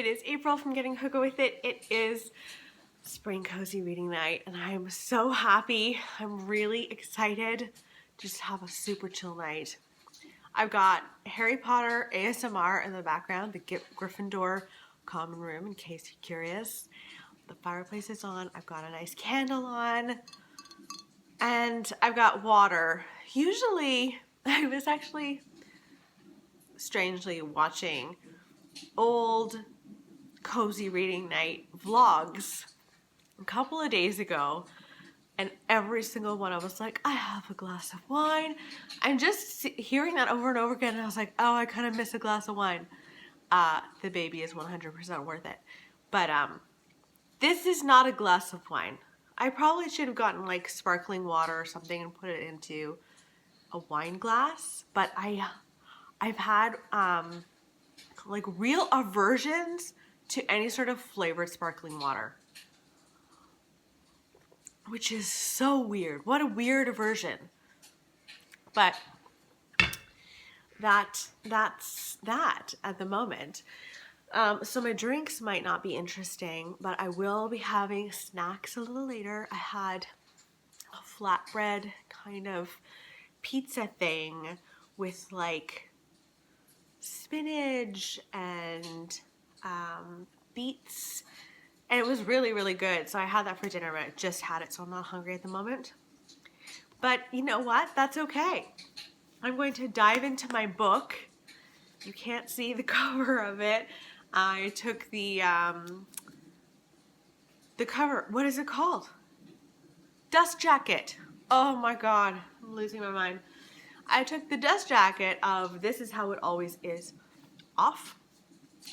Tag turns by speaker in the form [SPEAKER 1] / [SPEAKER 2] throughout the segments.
[SPEAKER 1] It is April from Getting Hooked with It. It is spring cozy reading night and I am so happy. I'm really excited to just have a super chill night. I've got Harry Potter ASMR in the background, the Gryffindor common room in case you're curious. The fireplace is on, I've got a nice candle on, and I've got water. Usually, I was actually strangely watching old cozy reading night vlogs a couple of days ago, and every single one I was like, I have a glass of wine. I'm just hearing that over and over again, and I was like, oh, I kind of miss a glass of wine. The baby is 100% worth it. But this is not a glass of wine. I probably should have gotten like sparkling water or something and put it into a wine glass, but I've had like real aversions to any sort of flavored sparkling water, which is so weird. What a weird aversion. But that's that at the moment. So my drinks might not be interesting, but I will be having snacks a little later. I had a flatbread kind of pizza thing with like spinach and beets, and it was really, really good. So I had that for dinner, but I just had it, so I'm not hungry at the moment. But you know what? That's okay. I'm going to dive into my book. You can't see the cover of it. I took the cover, what is it called? Dust jacket. Oh my God, I'm losing my mind. I took the dust jacket of This Is How It Always Is off,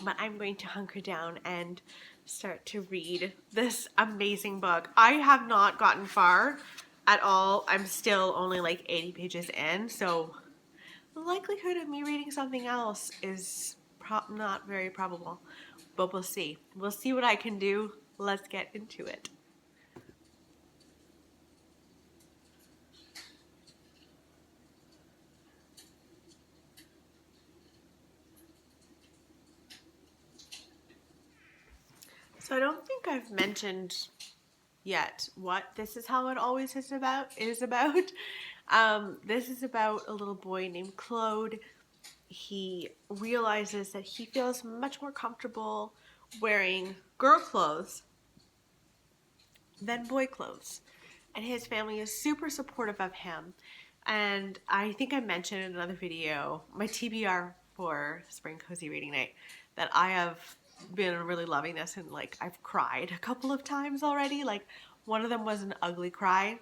[SPEAKER 1] but I'm going to hunker down and start to read this amazing book. I have not gotten far at all. I'm still only like 80 pages in, so the likelihood of me reading something else is not very probable, but we'll see. We'll see what I can do. Let's get into it. So I don't think I've mentioned yet what This Is How It Always Is about. This is about a little boy named Claude. He realizes that he feels much more comfortable wearing girl clothes than boy clothes, and his family is super supportive of him. And I think I mentioned in another video, my TBR for spring cozy reading night, that I have been really loving this, and like I've cried a couple of times already. Like one of them was an ugly cry.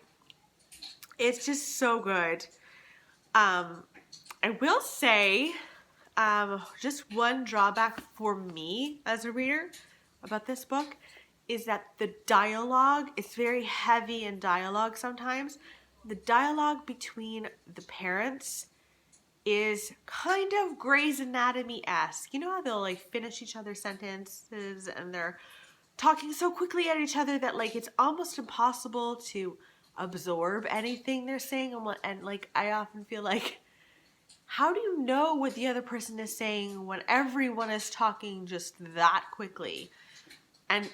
[SPEAKER 1] It's just so good. I will say just one drawback for me as a reader about this book is that the dialogue is very heavy in dialogue sometimes. The dialogue between the parents is kind of Grey's Anatomy-esque. You know how they'll like finish each other's sentences and they're talking so quickly at each other that like it's almost impossible to absorb anything they're saying, and like I often feel like, how do you know what the other person is saying when everyone is talking just that quickly and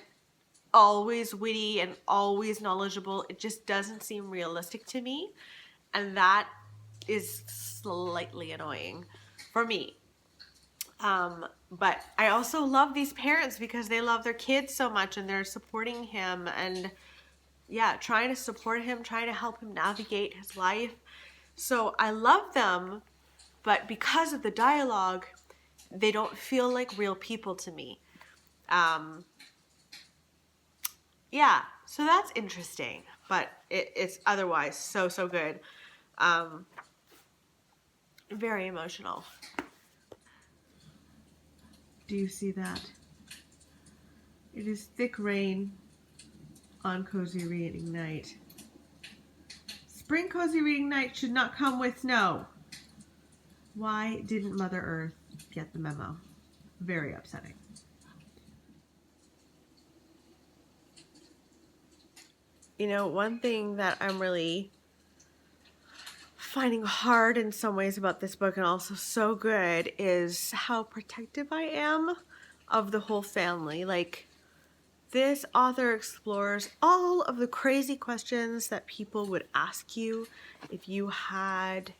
[SPEAKER 1] always witty and always knowledgeable? It just doesn't seem realistic to me, and that is slightly annoying for me. But I also love these parents because they love their kids so much and they're supporting him and yeah, trying to support him, trying to help him navigate his life. So I love them, but because of the dialogue, they don't feel like real people to me. Yeah, so that's interesting, but it's otherwise so good. Very emotional. Do you see that? It is thick rain on cozy reading night. Spring cozy reading night should not come with snow. Why didn't Mother Earth get the memo? Very upsetting. You know, one thing that I'm really finding hard in some ways about this book, and also so good, is how protective I am of the whole family. Like, this author explores all of the crazy questions that people would ask you if you had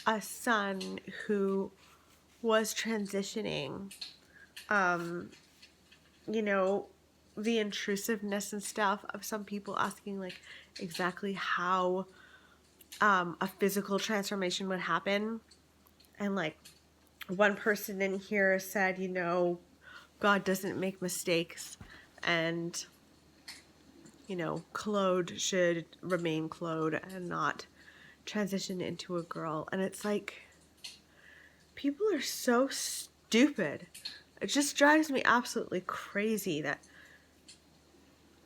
[SPEAKER 1] a son who was transitioning. You know, the intrusiveness and stuff of some people asking, like, exactly how a physical transformation would happen. And, like, one person in here said, you know, God doesn't make mistakes, and, you know, Claude should remain Claude and not transition into a girl. And it's like, people are so stupid. It just drives me absolutely crazy that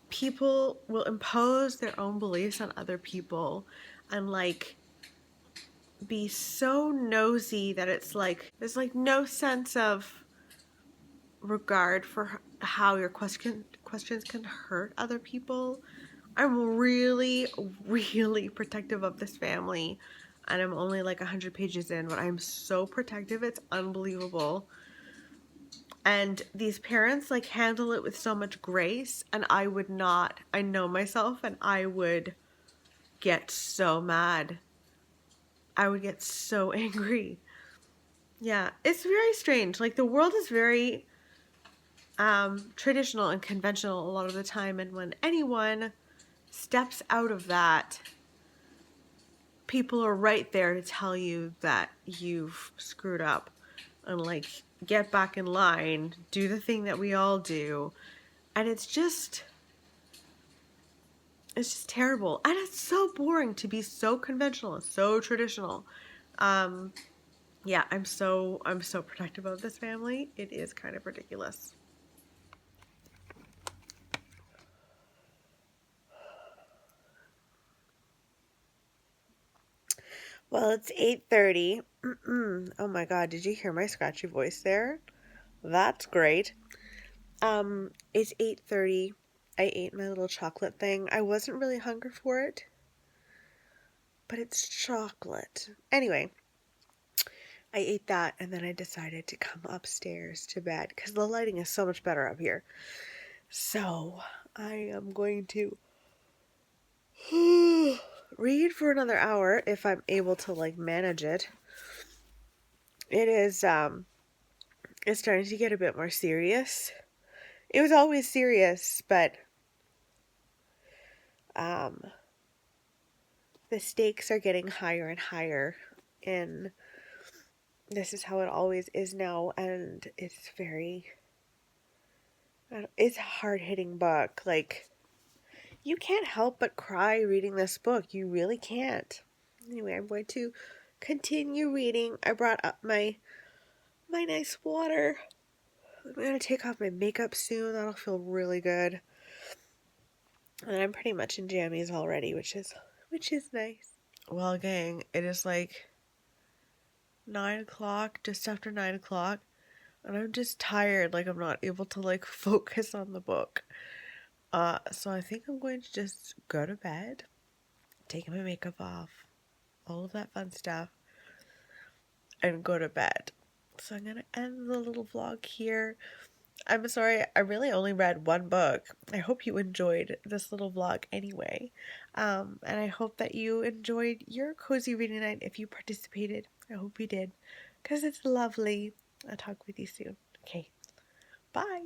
[SPEAKER 1] people will impose their own beliefs on other people and, like, be so nosy that it's like there's like no sense of regard for how your questions can hurt other people. I'm really, really protective of this family, and I'm only like 100 pages in, but I'm so protective, it's unbelievable. And these parents, like, handle it with so much grace, and I would not. I know myself, and I would get so mad. I would get so angry. Yeah, it's very strange. Like, the world is very traditional and conventional a lot of the time, and when anyone steps out of that, people are right there to tell you that you've screwed up and, like, get back in line, do the thing that we all do. And it's just terrible, and it's so boring to be so conventional and so traditional. Yeah, I'm so protective of this family. It is kind of ridiculous. Well, it's 8:30. Oh my god, did you hear my scratchy voice there? That's great. It's 8:30. I ate my little chocolate thing. I wasn't really hungry for it, but it's chocolate. Anyway, I ate that, and then I decided to come upstairs to bed because the lighting is so much better up here. So I am going to read for another hour if I'm able to, like, manage it. It is it's starting to get a bit more serious. It was always serious, but the stakes are getting higher and higher, and this is how it always is now, and it's it's a hard-hitting book. Like, you can't help but cry reading this book. You really can't. Anyway, I'm going to continue reading. I brought up my nice water. I'm going to take off my makeup soon. That'll feel really good. And I'm pretty much in jammies already, which is nice. Well, gang, it is like 9 o'clock, just after 9 o'clock, and I'm just tired. Like, I'm not able to, like, focus on the book. So I think I'm going to just go to bed, take my makeup off, all of that fun stuff, and go to bed. So I'm gonna end the little vlog here. I'm sorry, I really only read one book. I hope you enjoyed this little vlog anyway. And I hope that you enjoyed your cozy reading night if you participated. I hope you did, because it's lovely. I'll talk with you soon. Okay, bye.